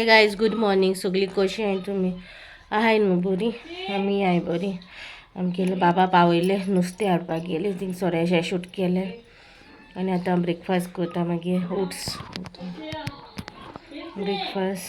guys good morning सगळी कशी आहे तुम्ही आहे न्हू बरी आमी आहे बरी आमगेले बाबा पावयले नुस्तें हाडपाक गेले थिंग सोऱ्याशें शूट केले आनी आतां ब्रेकफास्ट करता मागीर ओट्स ब्रेकफास्ट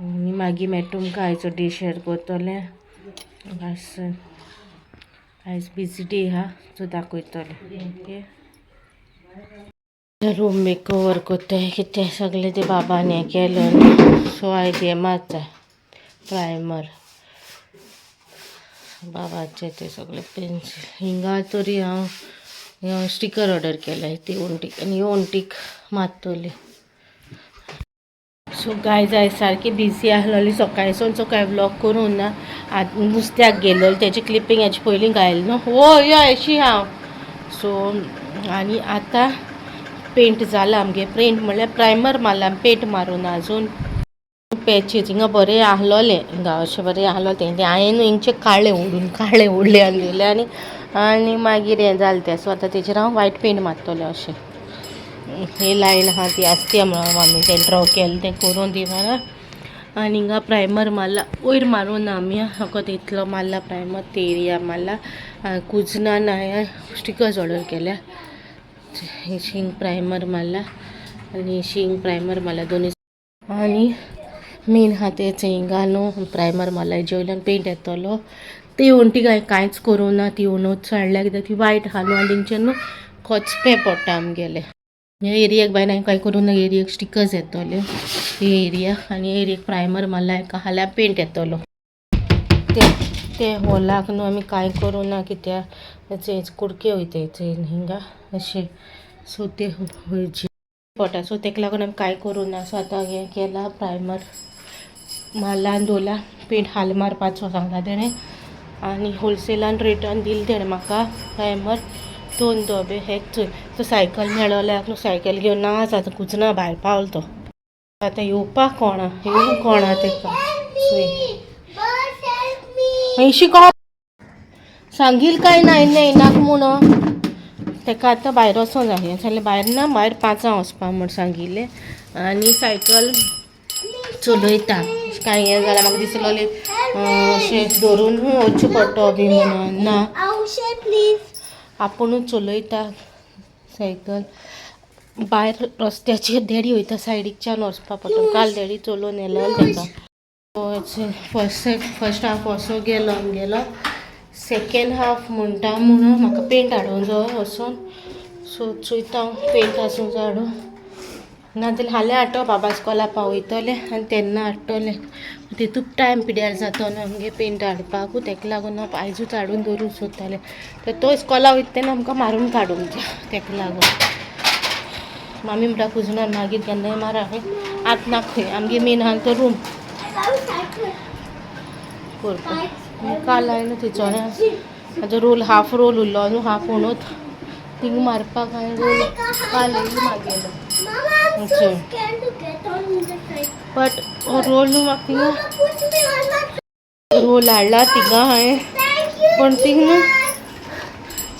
आनी मागीर मेळटा तुमकां आयचो डे शेअर करतले आयज बिजी डे हा सो दाखयतले ओके रूम मेकओवर करता कितें सगळें ते बाबान हें केलें सो आयज हें मारता प्रायमर बाबाचे ते सगळे पेन्सिल हिंगा तरी हांव स्टिकर ऑर्डर केलाय ती ओंटीक आनी ह्यो ओंटीक मारतली सो गायज आयज सारकी बिजी आहलोली सकाळीसून कांय व्लॉग करूं ना नुस्त्याक गेलोली तेजी क्लिपींग हेजे पयलीं घायल न्हू हो यो अशी हांव सो आनी आतां पेंट जाला आमगे पेंट म्हणल्यार प्रायमर मारला पेंट मारून अजून पॅचीस हिंगा बरें आहलोले हिंगा अशें बरें आहलोलें तें हांवें हिंगचे काळें उडले आसलेले आनी मागीर हें जालें तें सो आतां तेजेर हांव व्हायट पेंट मारतलें अशें हे लायन आहा ती आसती म्हणून आमी तें ड्रॉ केलें तें करून दी म्हणून आनी हिंगा प्रायमर मारला वयर मारून आमी फकत इतलो मारला प्रायमर ते एरिया मारला कुजनान हांवें स्टिकर्स ऑर्डर केल्या शिंग प्रायमर मारला आनी शिंग प्रायमर मारला दोनी आनी मेन हा तेच हिंगा न्हू प्रायमर मारला हेजे वयल्यान पेंट येतलो ती ओंटी कांयच करूं ना ती ओनूच हाडल्या कित्याक ती वायट हा न्हू आनी तेंचे न्हू खोचपें पडटा आमगेले हे एरियाक बाय हांवें कांय करूं ना एरियाक स्टिकर्स येतले हे एरिया आनी एरियाक प्रायमर मारला हेका हाल्यार पेंट येतलो ते हॉलाक न्हू आमी कांय करूं ना कित्याक कुडके वयता थंय हिंगा अशें सो ते हयचे पडटा सो तेका लागून आमी कांय करूं ना सो आतां हें केलां प्रायमर मारला आनी दवरला पेंट हाल मारपाचो सांगला तेणें आनी होलसेलान रेटान दिले तेणें म्हाका प्रायमर 2 डबे हेच चोय तो सायकल मेळल्याक न्हू सायकल घेवन नाच आतां कुजना भायर पावलो तो आतां येवपाक कोणा तेका शिको सांगील काय नाक म्हणून तेका आतां भायर वचों जाय जाल्यार भायर ना भायर 5 वचपा म्हूण सांगिल्लें आनी सायकल चलयता कांय हें जाल्यार म्हाका दिसलोलें अशें धरून वचचें पडटो बी म्हणून ना आपुणूच चलयता सायकल भायर रस्त्याचेर डॅडी वयता सायडीच्यान वचपा पडटा काल डॅडी चलोवन येलो तेका फर्स्ट हाफ असो गेलो सेकेंड हाफ म्हणटा म्हणून म्हाका पेंट हाडूंक जाय वचून सो चोयता हांव पेंट आसूं जाय हाडूं नाजाल्यार हालें हाडटो बाबा इस्कॉला पावयतलें आनी तेन्ना हाडटलें तितूंत टायम पिड्यार जातो न्हू आमगे पेंट हाडपाकू तेका लागून हांव आयजूच हाडून दवरूं सोदतालें तर तो इस्कॉला वयता तेन्ना आमकां मारून काडूंक जाय तेका लागून मामी म्हणटा कुजनान मागीर केन्नाय मारा आतां नाका खंय आमगे मेन आहा तो रूम करपाक काल हांवें थंयचोऱ्या म्हाजो रोल हाफ रोल उरलो न्हू हाफ म्हणूत थिंग मारपाक हांवें रोल काल येयलो म्हागेलो बट रोल न्हू म्हाका थिंगा रोल हाडला थिंगा हांवें पण थिंग न्हू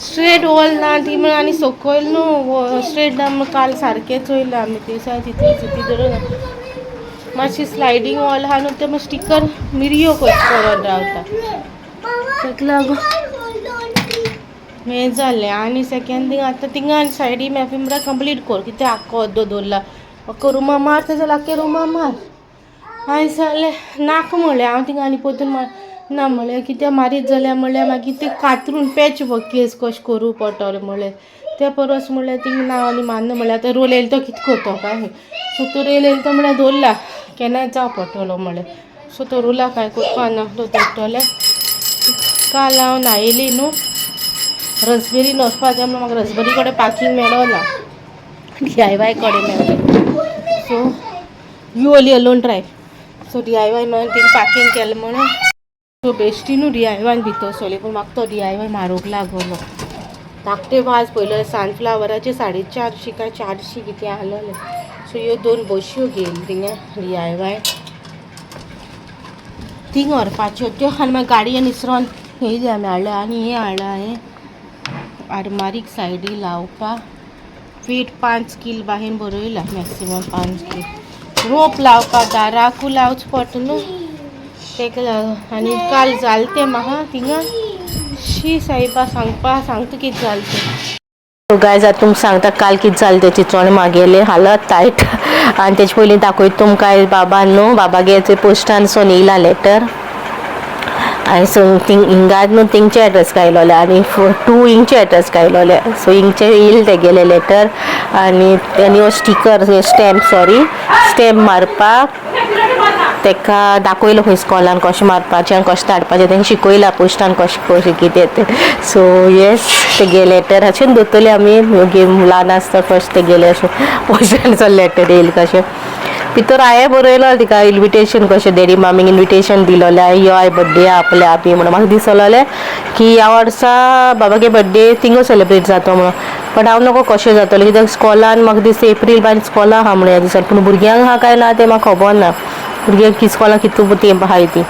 स्ट्रेट वॉल ना ती म्हण आनी सकयल न्हू स्ट्रेट ना म्हण काल सारकें चोयलें आमी ते दिसा तितली धरून मातशी स्लायडींग वॉल आहा न्हू ते मातशे स्टिकर मिरयो करत रावता तेका लागून हें जालें आनी सेकेंड थिंग आतां थिंगा सायडी मॅफिमरा कंप्लीट कर कितें आख्खो अर्दो दवरला म्हाका रुमा मार तें जाल्यार आख्खे रुमा मार आयज जालें नाका म्हणलें हांव थिंगा आनी परतून ना म्हणलें कितें मारीत जाल्यार म्हणल्यार मागीर तें कातरून पॅच वर्क केस कशें करूं पडटलें म्हणलें त्या परस म्हणल्यार थिंग ना आनी मारना म्हणल्यार आतां रोल येयलो तो कितें करतो काय सो तो रोल येयलो तो म्हणल्यार दवरला केन्नाय जावं पडटलो म्हणलें सो तो रोला कांय करपा ना तो दवरतलें काल हांव न्हायली न्हू रसबेरी वचपाचें म्हणून म्हाका रसबेरी कडेन पार्किंग मेळो ना DIY कडेन मेळ्ळें so you only alone drive so DIY मेळून थिंग पार्किंग केलें म्हणून सो बेश्टी न्हू DIY भितर सोली पूण म्हाका तो DIY मारूंक लागलो धाकटे वाज पयले सनफ्लावराचे 450 काय 400 कितें आहलोले सो ह्यो 2 बश्यो घेयल्यो थिंगा DIY थिंग व्हरपाच्यो त्यो आनी मागीर गाडयेन इसरोन येयली आमी हाडल्या आनी हें हाडलां हांवें आरमारीक सायडी लावपाक वेट 5 कील बाहेन बरयला मॅक्सिमम 5 कील रोप लावपा दाराकू लावच पडटा न्हू तेका लागून आनी काल जालें म्हाका थिंगा शी साहिबा सांगता कितें जालें तें गायज आतां तुमकां सांगता काल कितें जालें तें चिंचोण म्हागेलें हालत टायट आनी तेजे पयलीं दाखयता तुमकां बाबा न्हू बाबागे पोस्टानसून येयला लेटर आनी सो हिंगा न्हू थिंगचे एड्रेस घायलोले आनी 2 हिंगचे एड्रेस घायलोले सो हिंगचे येयले तेगेले लेटर आनी तेणी स्टिकर स्टॅम्प मारपाक तेका दाखयलो खंय स्कॉलान कशें मारपाचें आनी कशें धाडपाचें तेंका शिकयलां पोस्टान कशें कितें तें सो येस तेगे लेटर अशें दोतोली आमी ल्हान आसता फर्स्ट तेगेले अशें पोस्टानचो लेटर येयले कशें भितर हांवें बरयलो तिका इन्विटेशन कशें डॅडी मामीक इन्विटेशन दिलोलें यो आय बड्डे आपले आपी म्हणून म्हाका दिसलोलें की ह्या वर्सा बाबागे बड्डे थिंगूच सेलिब्रेट जाता म्हणून बट हांव नको कशें जातलें कित्याक स्कॉलान म्हाका दिसता एप्रील बाय स्कॉला आहा म्हणून ह्या दिसान पूण भुरग्यांक आहा काय ना तें म्हाका खबर ना भुरग्यांक स्कॉलान कितू तेंप आहाय ती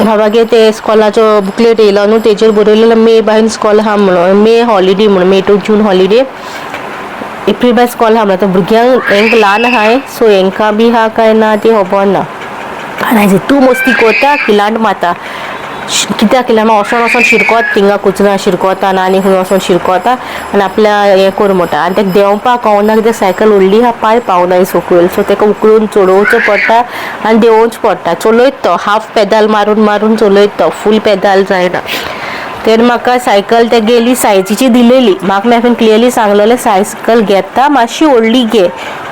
बाबागे ते स्कॉलाचो बुकलेट येयलो न्हू तेजेर बरयलेलो मे बाय स्कॉल आहा म्हणून मे हॉलिडे म्हणून May to June holiday April by school आहा म्हणून भुरग्यांक हेंक ल्हान आहाय सो हेंकां बी आहा काय ना ती खबर ना आनी तूं मस्ती कोता किलांट माता कित्याक केल्यार वोसोन शिरकोत थिंगा कुचना शिरकोता आनी खंय वोसोन शिरकोता आनी आपल्या हें कर म्हणटा आनी तेका देंवपाक कळना कित्याक सायकल व्हडली आहा पांय पावनाय सकयल सो तेका उखलून चडोवचो पडटा आनी देंवोवचो पडटा चलयत तो हाफ पेदाल मारून चलयत तो फूल पेदाल जायना तर म्हाका सायकल ते गेली सायजीची दिलेली म्हाका मेळून क्लियरली सांगलेलें सायकल घेता मातशी व्हडली घे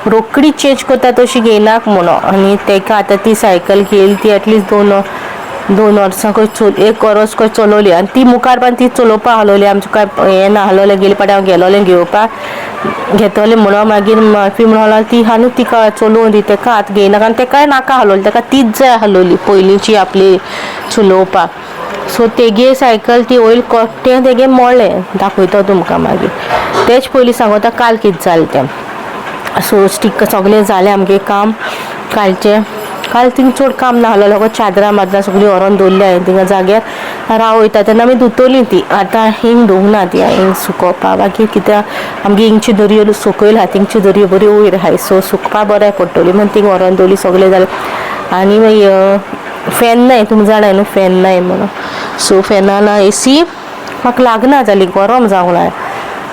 रोखडी चेंज करता तशी घेयनाक म्हणून आनी तेका आतां ती सायकल घेयली ती एटलिस्ट दोन वर्सां खंय 1 वर्स खंय चलोवली आनी ती मुखार ती चलोवपाक हालोवली आमचें काय हें ना हालोलें गेले पाटी हांव गेलोलें घेवपाक घेतलें म्हणून मागीर माफी म्हणून ती हा न्हू तिका चलोवन दी तेका आतां घेयनाका आनी तेकाय नाका हालोवली तेका तीच जाय हालोवली पयलींची आपली चलोवपाक सो तेगे सायकल ती वयर कोट्टें तेगे मोडलें दाखयता तुमकां मागीर तेच पयलीं सांगता काल कितें जालें तें सो स्टिक सगळें जालें आमगे काम कालचें काल थिंग चड काम ना आहलोलें चादरां मादरां सगळीं व्हरोन दवरली हांवें थिंगा जाग्यार राव वयता तेन्ना आमी धुतोली ती आतां हिंग धुवंक ती हिंग सुकोवपा बाकी कित्याक आमगे हिंगची दर्यो सकयल आहा थिंगची दर्यो बरी वयर आहाय सो सुकपा बरें पडटली म्हण थिंग व्हरोन दवरली सगळें जालें आनी मागीर फॅन नाय तुमी जाणाय न्हू फॅन नाय म्हणून सो फॅनान एसी म्हाका लागना जाली गरम जावंक लाय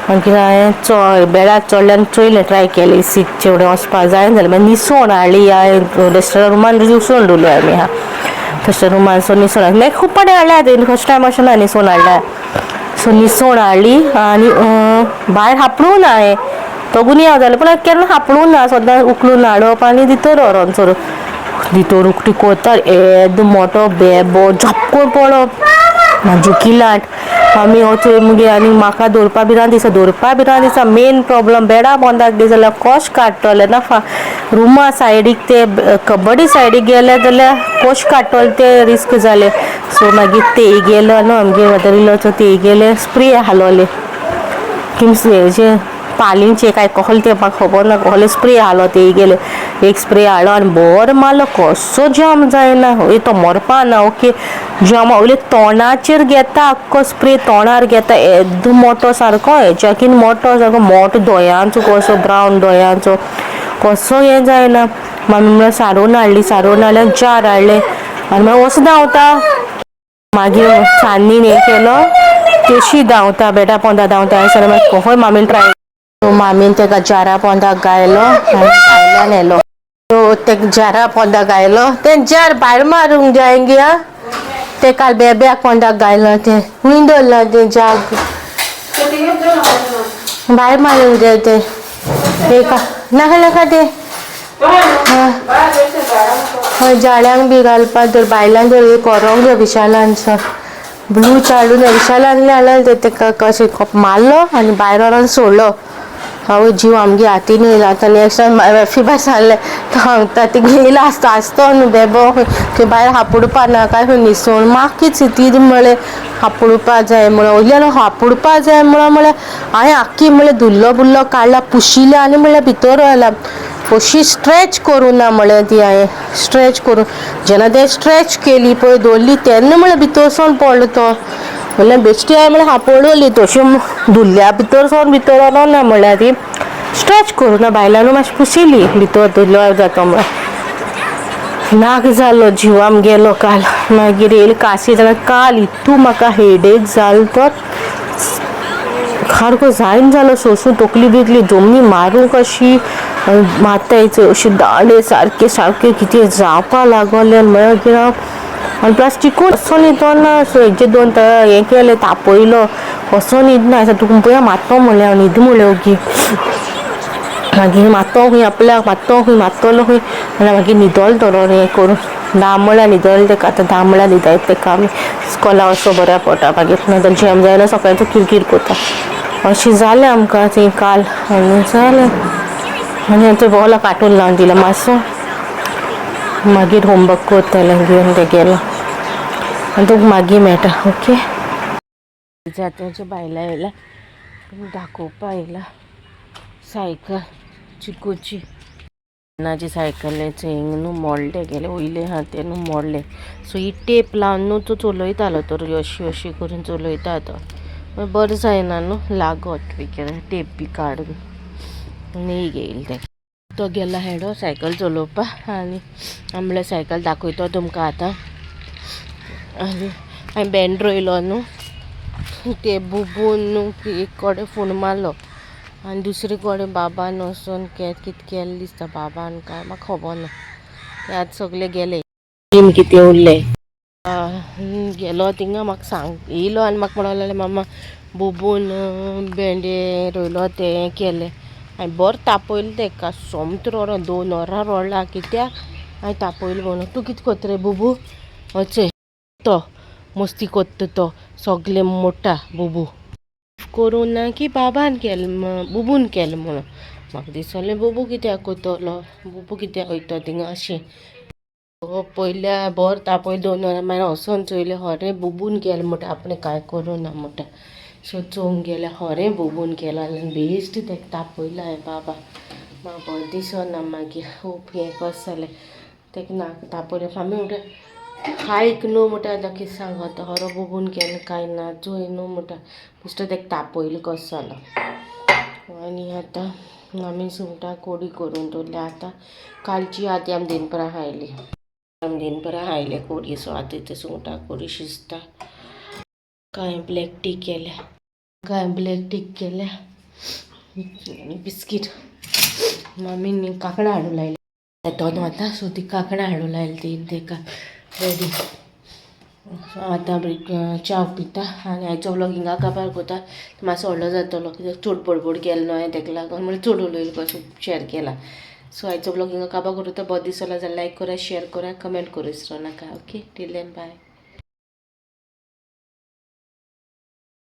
मागीर हांवें बेडार चडल्यान चोयलें ट्राय केलें एसीचे फुडें वचपाक जायना जालें मागीर निसोण हाडली हांवें रेस्टॉरंट रुमान निसोण दवरल्यो आमी हा रेस्टॉरंट रुमान सो निसोण हाडली मागीर खूब पाटी हाडल्या फर्स्ट टायम अशें ना निसोण हाडल्या सो निसोण हाडली आनी भायर हापडून हांवें तोगुनी हांव जालें पूण केन्ना हापडून ना सद्दां उखलून हाडप आनी भितर व्हरोन चोर भितर उकटी कोता येदो मोठो बेबो झपकोन पडप म्हाजी किलाट आमी वचून मुगे आनी म्हाका दवरपा बिरान दिसा मेन प्रॉब्लम बेडा बोंदाक दी जाल्यार कशें काडटलें ना रुमा सायडीक ते कबडी सायडीक गेले जाल्यार कशें काडटलें तें रिस्क जालें सो मागीर तेय गेलो न्हू आमगे मदर इलोचो तेय गेले स्प्रे हालोले हेजे पालींचे काय कहले ते म्हाका खबर ना कहले स्प्रे हालो तेय गेले एक स्प्रे हाडलो आनी बरो मारलो कसो जाम जायना तो मरपा ना ओके जाम वयले तोंडाचेर घेता आख्खो स्प्रे तोंडार घेता येदो मोठो सारको हेच्याकीन मोठो सारको मोठो दोयांचो कसो ब्रावन दोयांचो कसो हें जायना मागीर सारोन हाडल्यार जार हाडले आनी मागीर वच धांवता मागीर सान्नीन हें केलो तेशी धांवता बेटा पोंदा धांवता हांवें मागीर खंय मामीन ट्राय मामीन तेका जारा पोंदाक गायलो आनी भायल्यान येलो सो तेका जारा पोंदाक गायलो तें जार भायर मारूंक जाय गे ते काल बेब्याक पोंदाक गायलो तें हुंय दवरला तें जार भायर मारूंक जाय तें नाका तें हय झाडांक बी घालपाक तर बायलांक जर कोरोंक जाय विशालान ब्लू चाडून विशालान हाडलें तेका कशें मारलो आनी भायर व्हरोन सोडलो हांव जीव आमगे हातीन येयला आतां नेक्स्ट टायम वेफी भायर सांगलें सांगता ती घेयला आसतो न्हू बेबो थंय भायर हापडपा नाका खंय निसोण म्हाका ती म्हणलें हापडपा जाय म्हणून वयल्यान हापडपा जाय म्हणून हांवें आख्खी म्हणलें धुल्लो बुल्लो काडला पुशिल्लें आनी म्हणल्यार भितर व्हेला अशी स्ट्रेच करूं ना म्हणलें ती हांवें स्ट्रेच करून जेन्ना तें स्ट्रेच केली पळय दवरली तेन्ना म्हणल्यार भितर सोन पडलो तो म्हणल्यार बेश्टी हांवें म्हणल्यार हापडली तशी धुल्ल्या भितर सोन भितर व्हरो ना म्हणल्यार ती स्ट्रेच करून ना बायलांनो मातशें पुसिली भितर दवरलो जाता म्हण नाक जालो जिवाम गेलो काल मागीर येयली काशी जाल्यार काल इतू म्हाका हेडेक जालो तो सारको जायन जालो सोंसून तकली बिकली जमनी मारूंक अशी मातायचे अशी दाडे सारके सारके कितें जावपा लागले मागीर हांव प्लस चिकून असो न्हिदो ना हेजे दोन हें केलें तापयलो असो न्हिदना तुका पळया मातो म्हणलें हांव न्हिद म्हणलें ओगी मागीर मातो खंय आपल्याक मात्तलो खंय आनी मागीर न्हिदोलो तो हें करून 10 म्हळ्यार न्हिदोलें ताका आतां 10 म्हळ्यार न्हिदयता ताका आमी इस्कॉला वचो बऱ्या पडटा मागीर नाजाल्यार जेम जायना सकाळचो किरकीर करता अशें जालें आमकां थंय काल आनी जालें आनी आतां बॉला कार्टून लावन दिलें मातसो मागीर होमवर्क करतलें घेवन तें गेलो आनी तुका मागीर मेळटा ओके जात्याच्या बायला येयला दाखोवपा येयला सायकल चिकूची नाजी सायकलीचे न्हू मोडले गेले वयले आहा ते न्हू मोडले सो ही टेप लावन न्हू तो चलयतालो तर अशी अशी करून चलयता तो बरें जायना न्हू लागत बी केलें टेप बी काडून न्ही घेयली ते तो गेला हेडो सायकल चलोवपा आनी आमले सायकल दाखयतो तुमकां आतां आनी हांवें बँड रोयलो न्हू ते बुबून न्हू एक कडेन फोन मारलो आनी दुसरे कडेन बाबान वचून कितें केलें दिसता बाबान काय म्हाका खबर ना ते आतां सगळे गेले टीम कितें उरले गेलो थिंगा म्हाका सांग येयलो आनी म्हाका म्हणूंक लागलें मामा बुबून भेंडे रोयलो तें केलें हांवें बरो तापयलें तेका सोमतो रोडो 2 वरां रोडला कित्याक हांवें तापयलें म्हणून तूं कितें कोत्ता रे बुबू वचय तो मस्ती कोत्ता तो सगळे मोठा बुबू करून ना की बाबान केलें बुबून केलें म्हणून म्हाका दिसलें बुबू कित्याक कोत्तलो बुबू कित्याक वयता थिंगा अशें पयल्या बरो तापय 2 वरां मागीर वोसोन चोयलें खरें बुबून केलें म्हणटा आपणें कांय करूं ना म्हणटा सो चोवंक गेलें खरें बुबून केलां आनी बेश्ट तेका तापयलें हांवें बाबा म्हाका बरें दिसना मागीर खूब हें कशें जालें तेका नाक तापयलें फामी म्हणटा खायक न्हू म्हणटा आतां कितें सांगता खरो बुबून केलें कांय ना चोय न्हू म्हणटा बेश्टो तेका तापयलें कसो जालो आनी आतां आमी सुंगटां कोडी करून दवरल्या आतां कालची आतां आमी दनपारां खायली हायले कोडी सो आतां ते सुंगटां कोडी शिजता कांय ब्लॅक टी केल्या बिस्कीट मामीन कांकणां हाडूं लायली दोन वता सो ती कांकणां हाडूं लायली ती तेका रेडी सो आतां च्या पिता आनी आयचो व्लॉग हिंगा काबार कोता मातसो व्हडलो जातलो कित्याक चड बडबड केलो न्हू हांवें तेका लागून म्हणजे चड उलयलो कसो शेअर केला सो आयचो व्लॉग हिंगा काबार करता बरो दिसलो जाल्यार लायक करा शेअर करा कमेंट करूं विसरो नाका ओके टिल देन बाय